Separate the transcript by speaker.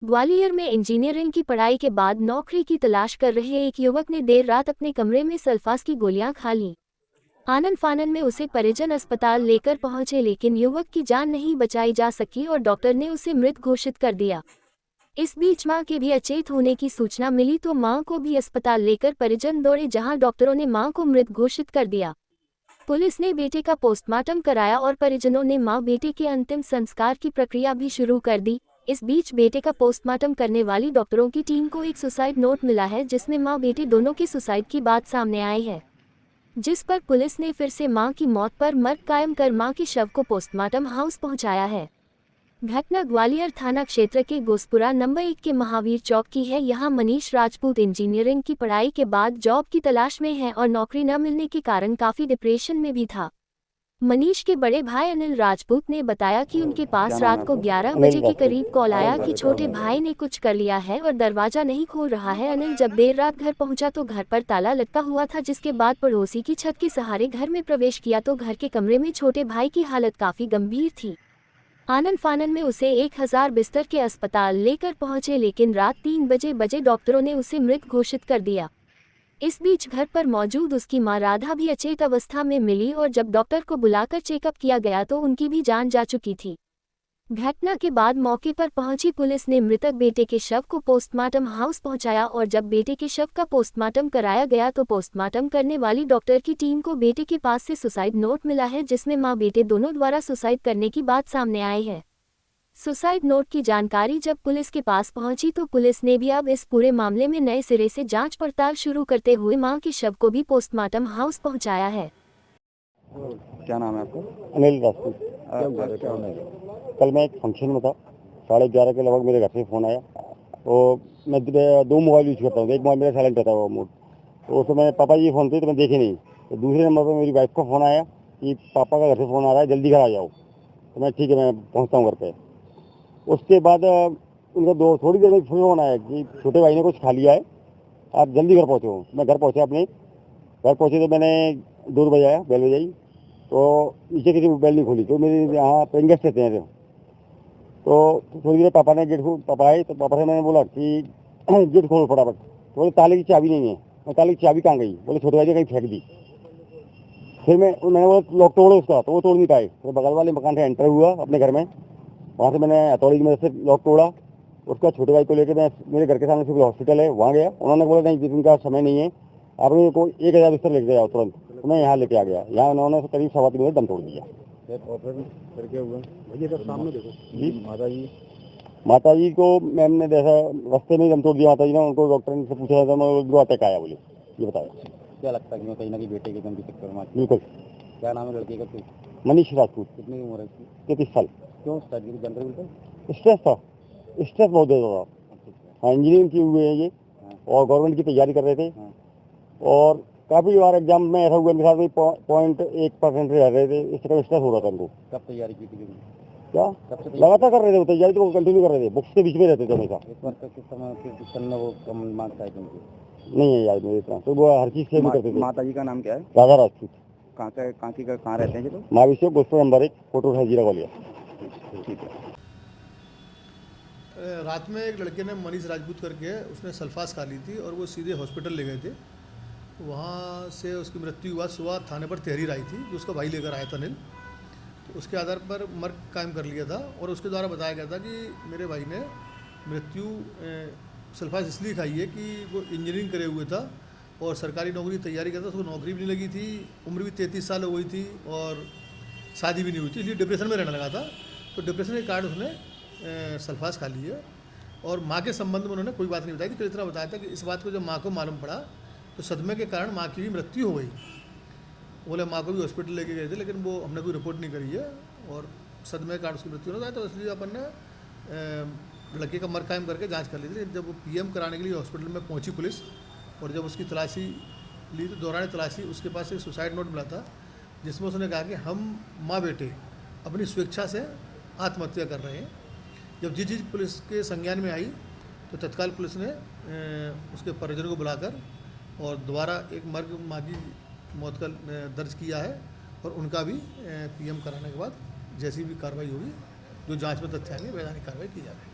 Speaker 1: ग्वालियर में इंजीनियरिंग की पढ़ाई के बाद नौकरी की तलाश कर रहे एक युवक ने देर रात अपने कमरे में सल्फास की गोलियां खा लीं। आनन फानन में उसे परिजन अस्पताल लेकर पहुंचे, लेकिन युवक की जान नहीं बचाई जा सकी और डॉक्टर ने उसे मृत घोषित कर दिया। इस बीच मां के भी अचेत होने की सूचना मिली तो मां को भी अस्पताल लेकर परिजन दौड़े, जहां डॉक्टरों ने मां को मृत घोषित कर दिया। पुलिस ने बेटे का पोस्टमार्टम कराया और परिजनों ने मां बेटे के अंतिम संस्कार की प्रक्रिया भी शुरू कर दी। इस बीच बेटे का पोस्टमार्टम करने वाली डॉक्टरों की टीम को एक सुसाइड नोट मिला है, जिसमें मां बेटे दोनों की सुसाइड की बात सामने आई है, जिस पर पुलिस ने फिर से मां की मौत पर मर्ग कायम कर मां के शव को पोस्टमार्टम हाउस पहुंचाया है। घटना ग्वालियर थाना क्षेत्र के गोसपुरा नंबर 1 के महावीर चौक की है। यहां मनीष राजपूत इंजीनियरिंग की पढ़ाई के बाद जॉब की तलाश में है और नौकरी न मिलने के कारण काफी डिप्रेशन में भी था। मनीष के बड़े भाई अनिल राजपूत ने बताया कि उनके पास रात को 11 बजे के करीब कॉल आया कि छोटे भाई ने कुछ कर लिया है और दरवाजा नहीं खोल रहा है। अनिल जब देर रात घर पहुंचा तो घर पर ताला लटका हुआ था, जिसके बाद पड़ोसी की छत के सहारे घर में प्रवेश किया तो घर के कमरे में छोटे भाई की हालत काफी गंभीर थी। आनन फानन में उसे 1000 बिस्तर के अस्पताल लेकर पहुंचे, लेकिन रात 3 बजे डॉक्टरों ने उसे मृत घोषित कर दिया। इस बीच घर पर मौजूद उसकी मां राधा भी अचेत अवस्था में मिली और जब डॉक्टर को बुलाकर चेकअप किया गया तो उनकी भी जान जा चुकी थी। घटना के बाद मौके पर पहुंची पुलिस ने मृतक बेटे के शव को पोस्टमार्टम हाउस पहुंचाया और जब बेटे के शव का पोस्टमार्टम कराया गया तो पोस्टमार्टम करने वाली डॉक्टर की टीम को बेटे के पास से सुसाइड नोट मिला है, जिसमें मां बेटे दोनों द्वारा सुसाइड करने की बात सामने आई है। सुसाइड नोट की जानकारी जब पुलिस के पास पहुंची तो पुलिस ने भी अब इस पूरे मामले में नए सिरे से जांच पड़ताल शुरू करते हुए मां के शव को भी पोस्टमार्टम हाउस पहुंचाया है।
Speaker 2: क्या नाम है आपका?
Speaker 3: अनिल राजपूत।
Speaker 2: क्या होना है?
Speaker 3: कल मैं एक फंक्शन में था, 11:30 के लगभग मेरे घर से फ़ोन आया। तो मैं 2 मोबाइल यूज़ करता हूँ, एक मोबाइल मेरा साइलेंट रहता है वो मोड, तो उसमें मैं पापा जी फ़ोन थे तो मैं देखे नहीं। तो दूसरे नंबर पर मेरी वाइफ का फ़ोन आया कि पापा का घर से फ़ोन आ रहा है, जल्दी घर आ जाओ। तो मैं ठीक है, मैं पहुँचता हूँ घर पे। उसके बाद उनका थोड़ी देर में फ़ोन आया कि छोटे भाई ने कुछ खा लिया है, आप जल्दी घर पहुँचो। मैं घर पहुँचा, अपने घर पहुँचे तो मैंने डोर बजाया, बेल बजाई, तो नीचे किसी बेल नहीं खोली। तो मेरे यहाँ पेन गेस्ट रहते हैं, तो थोड़ी देर पापा ने गेट पापा आए तो पापा से मैंने बोला कि गेट खोलो फटाफट। तो बोले ताले की चाबी नहीं है। मैं ताले की चाबी कहाँ गई? बोले छोटे भाई ने कहीं फेंक दी। फिर मैंने बोला लॉक तोड़ो उसका, तो वो तोड़ नहीं पाए। फिर बगल वाले मकान से एंटर हुआ अपने घर में, वहाँ से मैंने हथौड़ी की मदद से लॉक तोड़ा। उसका छोटे भाई को लेकर मैं मेरे घर के सामने सिविल हॉस्पिटल है वहाँ गया। उन्होंने बोला नहीं जिनका समय नहीं है, आप लोगों को 1000 बिस्तर लेके जाओ तुरंत। तो मैं यहाँ लेके आ गया। यहाँ उन्होंने करीब 3:15 बजे दम तोड़ दिया।
Speaker 2: करके हुआ भैया सर सामने देखो
Speaker 3: जी, माता जी को मैम ने देखा रास्ते में दम तोड़ दिया। माता जी ने उनको डॉक्टर ने से पूछा था, मैं अटैक आया बोले, ये बताया।
Speaker 2: क्या लगता है कि कहीं ना कहीं बेटे के दम के चक्कर में?
Speaker 3: बिल्कुल।
Speaker 2: क्या नाम है लड़के का?
Speaker 3: मनीष राजपूत।
Speaker 2: कितने की उम्र है इसकी?
Speaker 3: 33 साल।
Speaker 2: क्यों जानकारी मिलता?
Speaker 3: स्ट्रेस था, स्ट्रेस बहुत ज़्यादा था। हाँ, इंजीनियरिंग किए हुए हैं ये और गवर्नमेंट की तैयारी कर रहे थे। और काफ़ी बार एग्जाम में ऐसा हुआ मेरे साथ भी 0.1% रह रहे थे। इस तरह स्ट्रेस हो रहा था उनको।
Speaker 2: कब तैयारी की थी?
Speaker 3: क्या लगातार कर रहे थे वो तैयारी, तो कंटिन्यू कर रहे थे, बुक्स के बीच में रहते थे हमेशा।
Speaker 2: इस बार किस समय करना वो कम मार्क्स आए थे?
Speaker 3: नहीं है याद मेरे इतना, तो वो हर चीज़ से भी करते थे।
Speaker 2: माता जी का नाम क्या है?
Speaker 3: राधा राजपूत।
Speaker 2: कहाँ रहते हैं? जो
Speaker 3: महाविश्व गोस्पुरा नंबर 1 फोटो जीरा ग्वालियर।
Speaker 2: ठीक है।
Speaker 4: रात में एक लड़के ने मनीष राजपूत करके उसने सल्फास खा ली थी और वो सीधे हॉस्पिटल ले गए थे। वहाँ से उसकी मृत्यु हुआ। सुबह थाने पर तहरीर आई थी जो उसका भाई लेकर आया था अनिल। तो उसके आधार पर मर्ग कायम कर लिया था और उसके द्वारा बताया गया था कि मेरे भाई ने मृत्यु सल्फास इसलिए खाई है कि वो इंजीनियरिंग करे हुए था और सरकारी नौकरी की तैयारी करता था। उसको नौकरी भी नहीं लगी थी, उम्र भी 33 साल हो गई थी और शादी भी नहीं हुई थी, इसलिए डिप्रेशन में रहने लगा था। तो डिप्रेशन के कारण उसने सल्फास खा ली है। और माँ के संबंध में उन्होंने कोई बात नहीं बताई थी। तो इतना बताया था कि इस बात को जब माँ को मालूम पड़ा तो सदमे के कारण माँ की भी मृत्यु हो गई। बोले माँ को भी हॉस्पिटल लेके गए थे, लेकिन वो हमने कोई रिपोर्ट नहीं करी है और सदमे के कारण उसकी मृत्यु हो जाए। तो इसलिए अपन ने लड़के का मर्ग कायम करके जांच कर ली थी। जब वो पीएम कराने के लिए हॉस्पिटल में पहुंची पुलिस और जब उसकी तलाशी ली तो दौरान तलाशी उसके पास एक सुसाइड नोट मिला था, जिसमें उसने कहा कि हम माँ बेटे अपनी स्वेच्छा से आत्महत्या कर रहे हैं। जब जिस चीज़ पुलिस के संज्ञान में आई तो तत्काल पुलिस ने उसके परिजनों को बुलाकर और दोबारा एक मर्ग माँ की मौत का दर्ज किया है और उनका भी पीएम कराने के बाद जैसी भी कार्रवाई होगी, जो जांच में तथ्य आएंगे वैधानिक कार्रवाई की जाएगी।